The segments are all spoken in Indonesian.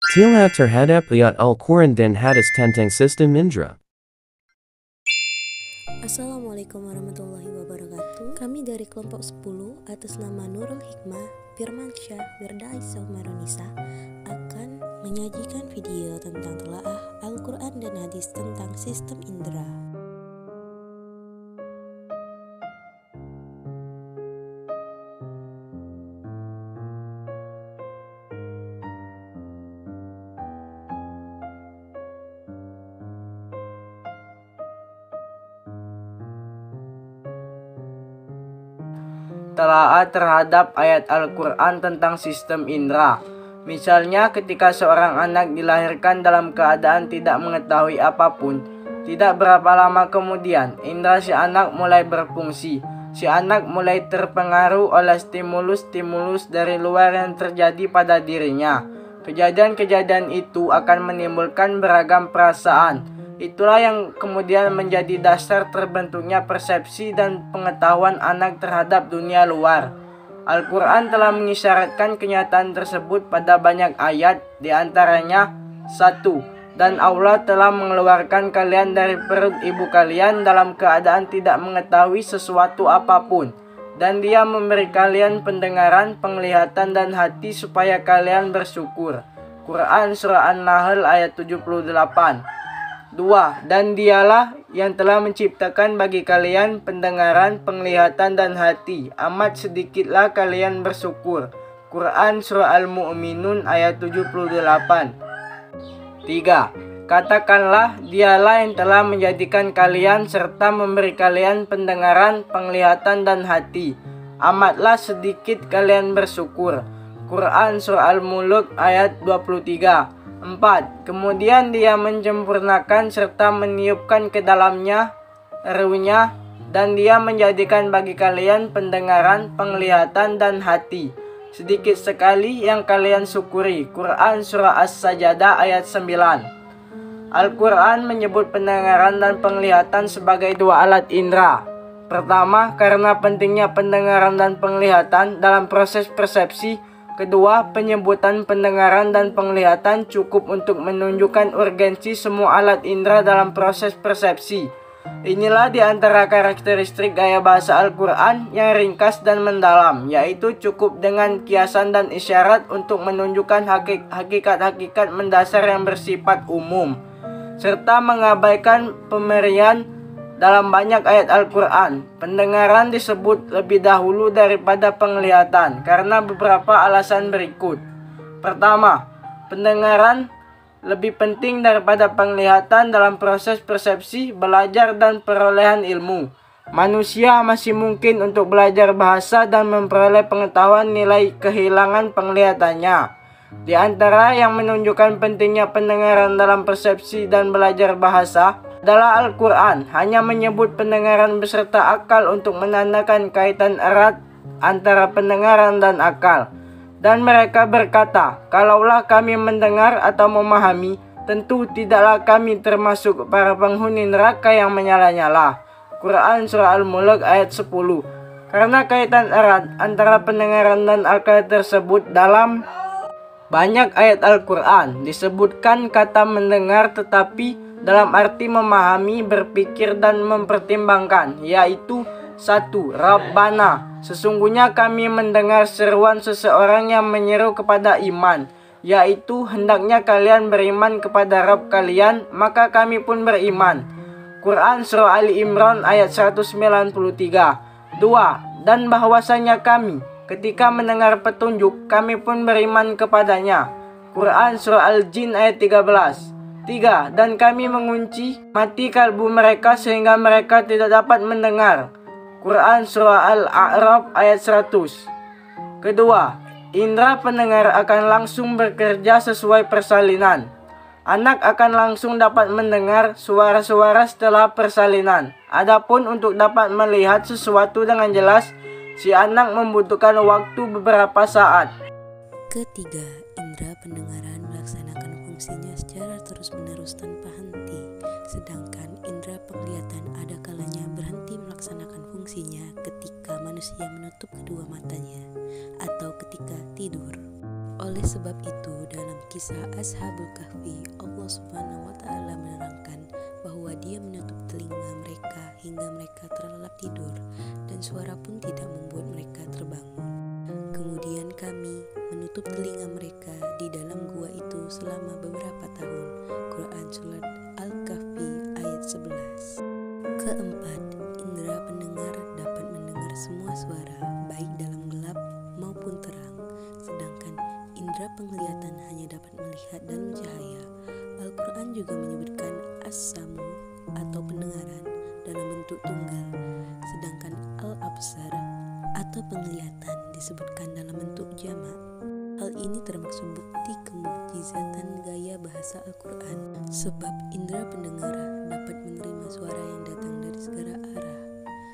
Tila terhadap ayat Al-Quran dan hadis tentang sistem indera. Assalamualaikum warahmatullahi wabarakatuh. Kami dari kelompok 10 atas nama Nurul Hikmah, Firmansyah, Wirda Aisyah Marunisa akan menyajikan video tentang telaah Al-Quran dan hadis tentang sistem indera. Telaah terhadap ayat Al-Quran tentang sistem indera. Misalnya ketika seorang anak dilahirkan dalam keadaan tidak mengetahui apapun, tidak berapa lama kemudian indera si anak mulai berfungsi. Si anak mulai terpengaruh oleh stimulus-stimulus dari luar yang terjadi pada dirinya. Kejadian-kejadian itu akan menimbulkan beragam perasaan. Itulah yang kemudian menjadi dasar terbentuknya persepsi dan pengetahuan anak terhadap dunia luar. Al-Quran telah mengisyaratkan kenyataan tersebut pada banyak ayat, di antaranya 1. Dan Allah telah mengeluarkan kalian dari perut ibu kalian dalam keadaan tidak mengetahui sesuatu apapun. Dan Dia memberi kalian pendengaran, penglihatan, dan hati supaya kalian bersyukur. Quran Surah An-Nahl ayat 78. 2. Dan Dialah yang telah menciptakan bagi kalian pendengaran, penglihatan, dan hati. Amat sedikitlah kalian bersyukur. Quran Surah Al-Mu'minun ayat 78. 3. Katakanlah, Dialah yang telah menjadikan kalian serta memberi kalian pendengaran, penglihatan, dan hati. Amatlah sedikit kalian bersyukur. Quran Surah Al-Mulk ayat 23. 4. Kemudian Dia menyempurnakan serta meniupkan ke dalamnya ruh-Nya, dan Dia menjadikan bagi kalian pendengaran, penglihatan, dan hati. Sedikit sekali yang kalian syukuri. Quran Surah As-Sajadah ayat 9. Al-Quran menyebut pendengaran dan penglihatan sebagai dua alat indera. Pertama, karena pentingnya pendengaran dan penglihatan dalam proses persepsi. Kedua, penyebutan pendengaran dan penglihatan cukup untuk menunjukkan urgensi semua alat indera dalam proses persepsi. Inilah di antara karakteristik gaya bahasa Al-Quran yang ringkas dan mendalam, yaitu cukup dengan kiasan dan isyarat untuk menunjukkan hakikat-hakikat mendasar yang bersifat umum, serta mengabaikan pemberian. Dalam banyak ayat Al-Quran, pendengaran disebut lebih dahulu daripada penglihatan karena beberapa alasan berikut. Pertama, pendengaran lebih penting daripada penglihatan dalam proses persepsi, belajar, dan perolehan ilmu. Manusia masih mungkin untuk belajar bahasa dan memperoleh pengetahuan nilai kehilangan penglihatannya. Di antara yang menunjukkan pentingnya pendengaran dalam persepsi dan belajar bahasa adalah Al-Quran hanya menyebut pendengaran beserta akal untuk menandakan kaitan erat antara pendengaran dan akal. Dan mereka berkata, kalaulah kami mendengar atau memahami, tentu tidaklah kami termasuk para penghuni neraka yang menyala-nyala. Quran Surah Al-Mulk ayat 10. Karena kaitan erat antara pendengaran dan akal tersebut dalam banyak ayat Al-Quran disebutkan kata mendengar tetapi dalam arti memahami, berpikir, dan mempertimbangkan, yaitu 1. Rabbana, sesungguhnya kami mendengar seruan seseorang yang menyeru kepada iman, yaitu hendaknya kalian beriman kepada Rabb kalian, maka kami pun beriman. Quran Surah Ali Imran ayat 193. 2. Dan bahwasanya kami ketika mendengar petunjuk, kami pun beriman kepadanya. Quran Surah Al-Jin ayat 13. 3. Dan kami mengunci mati kalbu mereka sehingga mereka tidak dapat mendengar. Quran Surah Al-A'raf ayat 100. Kedua, indera pendengar akan langsung bekerja sesuai persalinan. Anak akan langsung dapat mendengar suara-suara setelah persalinan. Adapun untuk dapat melihat sesuatu dengan jelas, si anak membutuhkan waktu beberapa saat. Ketiga, indera pendengaran melaksanakan fungsinya secara terus-menerus tanpa henti, sedangkan indera penglihatan ada kalanya berhenti melaksanakan fungsinya ketika manusia menutup kedua matanya atau ketika tidur. Oleh sebab itu, dalam kisah Ashabul Kahfi, Allah Subhanahu wa Ta'ala menerangkan bahwa Dia menutup telinga mereka hingga mereka terlelap tidur, dan suara pun tidak membuat mereka terbangun. Kemudian kami menutup telinga mereka di dalam gua itu selama beberapa tahun. Quran Surat Al-Kahfi ayat 11. Keempat, indera pendengar dapat mendengar semua suara, baik dalam gelap maupun terang. Sedangkan indera penglihatan hanya dapat melihat dalam cahaya. Al-Quran juga menyebutkan as-samu atau pendengaran dalam bentuk tunggal, sedangkan al-absar atau penglihatan disebutkan dalam bentuk jamak. Hal ini termasuk bukti kemukjizatan gaya bahasa Al-Quran, sebab indera pendengar dapat menerima suara yang datang dari segala arah,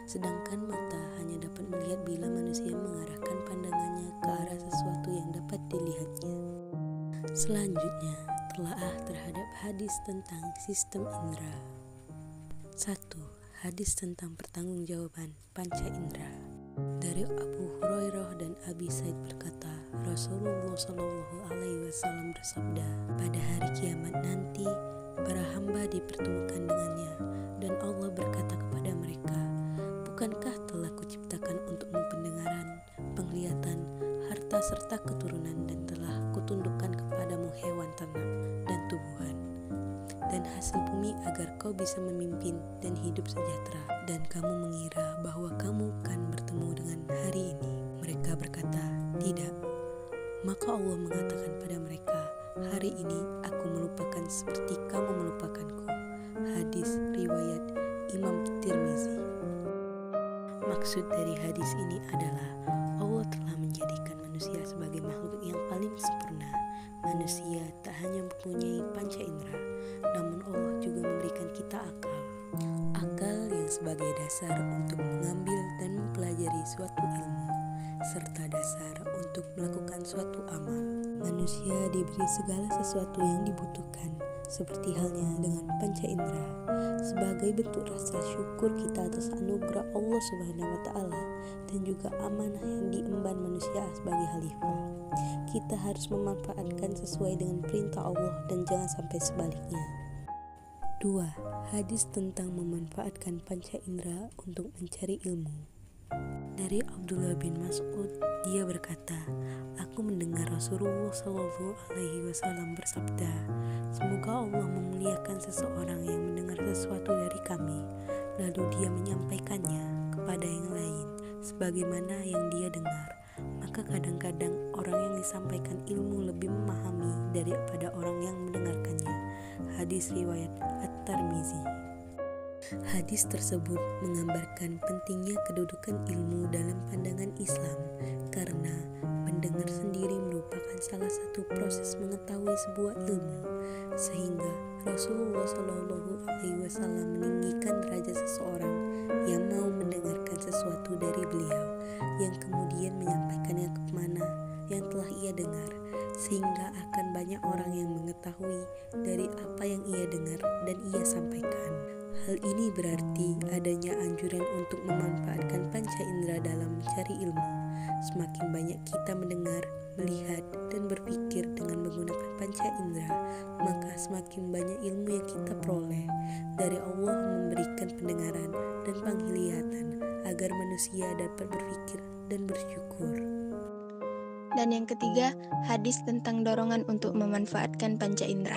sedangkan mata hanya dapat melihat bila manusia mengarahkan pandangannya ke arah sesuatu yang dapat dilihatnya. Selanjutnya, telaah terhadap hadis tentang sistem indera. 1. Hadis tentang pertanggungjawaban panca indera. Dari Abu Hurairah dan Abi Said berkata, Rasulullah Shallallahu Alaihi Wasallam bersabda, pada hari kiamat nanti para hamba dipertemukan dengannya, dan Allah berkata kepada mereka, bukankah telah kuciptakan untukmu pendengaran, penglihatan, harta serta keturunan, dan telah kutundukkan kepadamu hewan ternak dan tumbuhan dan hasil bumi agar kau bisa memimpin dan hidup sejahtera, dan kamu mengira bahwa kamu akan bertemu dengan hari ini. Mereka berkata, tidak. Maka Allah mengatakan pada mereka, hari ini aku melupakan seperti kamu melupakanku. Hadis riwayat Imam Tirmizi. Maksud dari hadis ini adalah Allah telah menjadikan manusia sebagai makhluk yang paling sempurna. Manusia tak hanya mempunyai panca indera, namun Allah juga memberikan kita akal. Akal yang sebagai dasar untuk mengambil dan mempelajari suatu ilmu, serta dasar untuk melakukan suatu amal. Manusia diberi segala sesuatu yang dibutuhkan, seperti halnya dengan panca indera, sebagai bentuk rasa syukur kita atas anugerah Allah Subhanahu wa Ta'ala dan juga amanah yang diemban manusia sebagai khalifah. Kita harus memanfaatkan sesuai dengan perintah Allah dan jangan sampai sebaliknya. 2. Hadis tentang memanfaatkan panca indera untuk mencari ilmu. Dari Abdullah bin Mas'ud, dia berkata, aku mendengar Rasulullah Shallallahu Alaihi Wasallam bersabda, semoga Allah memuliakan seseorang yang mendengar sesuatu dari kami, lalu dia menyampaikannya kepada yang lain, sebagaimana yang dia dengar. Maka kadang-kadang orang yang disampaikan ilmu lebih memahami daripada orang yang mendengarkannya. Hadis riwayat At-Tirmizi. Hadis tersebut menggambarkan pentingnya kedudukan ilmu dalam pandangan Islam, karena mendengar sendiri merupakan salah satu proses mengetahui sebuah ilmu, sehingga Rasulullah Shallallahu Alaihi Wasallam meninggikan derajat seseorang yang mau mendengarkan sesuatu dari beliau, yang kemudian menyampaikannya kemana yang telah ia dengar, sehingga akan banyak orang yang mengetahui dari apa yang ia dengar dan ia sampaikan. Hal ini berarti adanya anjuran untuk memanfaatkan panca indera dalam mencari ilmu. Semakin banyak kita mendengar, melihat, dan berpikir dengan menggunakan panca indera, maka semakin banyak ilmu yang kita peroleh. Dari Allah memberikan pendengaran dan penglihatan agar manusia dapat berpikir dan bersyukur. Dan yang ketiga, hadis tentang dorongan untuk memanfaatkan panca indera.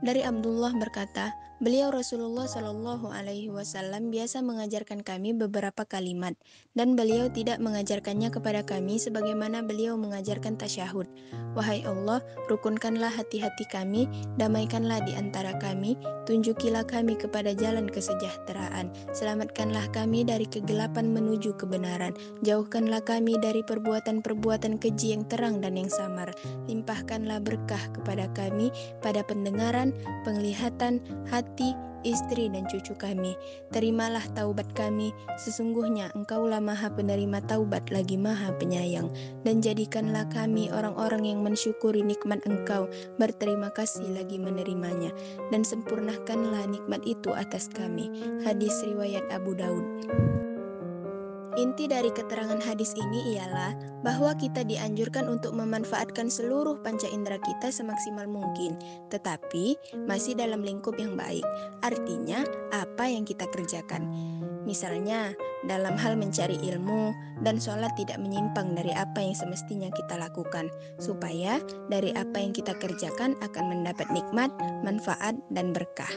Dari Abdullah berkata, beliau Rasulullah Shallallahu Alaihi Wasallam biasa mengajarkan kami beberapa kalimat, dan beliau tidak mengajarkannya kepada kami sebagaimana beliau mengajarkan tasyahud. Wahai Allah, rukunkanlah hati-hati kami, damaikanlah di antara kami, tunjukilah kami kepada jalan kesejahteraan, selamatkanlah kami dari kegelapan menuju kebenaran, jauhkanlah kami dari perbuatan-perbuatan keji yang terang dan yang samar, limpahkanlah berkah kepada kami pada pendengaran, penglihatan, hati, istri dan cucu kami. Terimalah taubat kami, sesungguhnya Engkaulah Maha Penerima taubat lagi Maha Penyayang. Dan jadikanlah kami orang-orang yang mensyukuri nikmat Engkau, berterima kasih lagi menerimanya. Dan sempurnakanlah nikmat itu atas kami. Hadis riwayat Abu Daud. Inti dari keterangan hadis ini ialah bahwa kita dianjurkan untuk memanfaatkan seluruh panca indera kita semaksimal mungkin, tetapi masih dalam lingkup yang baik. Artinya, apa yang kita kerjakan. Misalnya, dalam hal mencari ilmu dan sholat tidak menyimpang dari apa yang semestinya kita lakukan, supaya dari apa yang kita kerjakan akan mendapat nikmat, manfaat, dan berkah.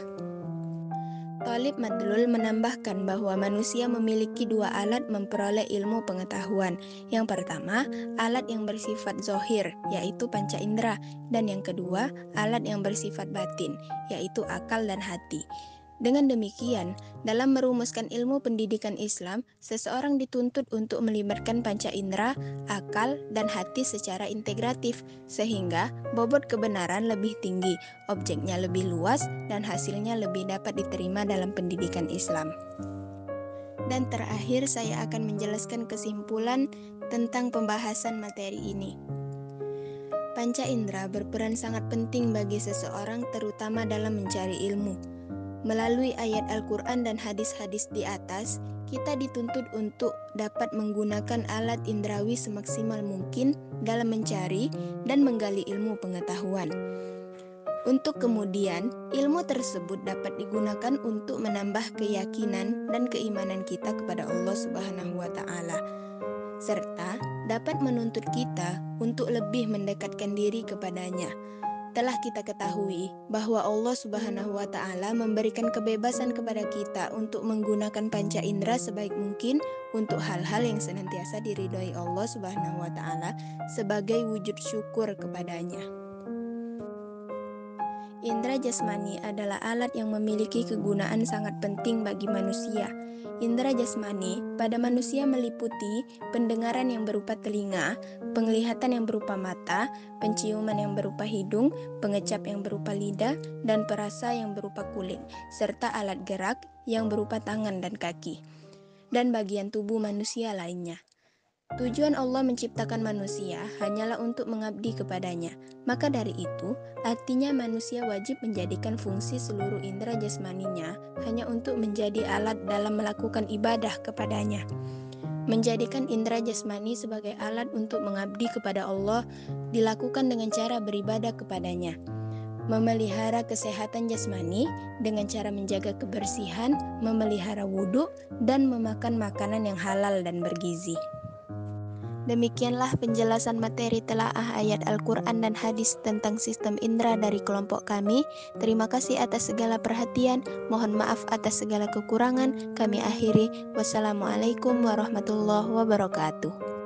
Thalib Madlul menambahkan bahwa manusia memiliki dua alat memperoleh ilmu pengetahuan. Yang pertama, alat yang bersifat zohir, yaitu panca indera, dan yang kedua, alat yang bersifat batin, yaitu akal dan hati. Dengan demikian, dalam merumuskan ilmu pendidikan Islam, seseorang dituntut untuk melibatkan panca indera, akal, dan hati secara integratif, sehingga bobot kebenaran lebih tinggi, objeknya lebih luas, dan hasilnya lebih dapat diterima dalam pendidikan Islam. Dan terakhir, saya akan menjelaskan kesimpulan tentang pembahasan materi ini. Panca indera berperan sangat penting bagi seseorang, terutama dalam mencari ilmu. Melalui ayat Al-Quran dan hadis-hadis di atas, kita dituntut untuk dapat menggunakan alat indrawi semaksimal mungkin dalam mencari dan menggali ilmu pengetahuan. Untuk kemudian, ilmu tersebut dapat digunakan untuk menambah keyakinan dan keimanan kita kepada Allah Subhanahu wa Ta'ala, serta dapat menuntut kita untuk lebih mendekatkan diri kepadanya. Telah kita ketahui bahwa Allah Subhanahu wa Ta'ala memberikan kebebasan kepada kita untuk menggunakan panca indera sebaik mungkin untuk hal-hal yang senantiasa diridhoi Allah Subhanahu wa Ta'ala sebagai wujud syukur kepadanya. Indera jasmani adalah alat yang memiliki kegunaan sangat penting bagi manusia. Indera jasmani pada manusia meliputi pendengaran yang berupa telinga, penglihatan yang berupa mata, penciuman yang berupa hidung, pengecap yang berupa lidah, dan perasa yang berupa kulit, serta alat gerak yang berupa tangan dan kaki, dan bagian tubuh manusia lainnya. Tujuan Allah menciptakan manusia hanyalah untuk mengabdi kepadanya. Maka dari itu, artinya manusia wajib menjadikan fungsi seluruh indera jasmaninya hanya untuk menjadi alat dalam melakukan ibadah kepadanya. Menjadikan indera jasmani sebagai alat untuk mengabdi kepada Allah dilakukan dengan cara beribadah kepadanya. Memelihara kesehatan jasmani dengan cara menjaga kebersihan, memelihara wudhu, dan memakan makanan yang halal dan bergizi. Demikianlah penjelasan materi telaah ayat Al-Quran dan hadis tentang sistem indera dari kelompok kami. Terima kasih atas segala perhatian. Mohon maaf atas segala kekurangan. Kami akhiri. Wassalamualaikum warahmatullahi wabarakatuh.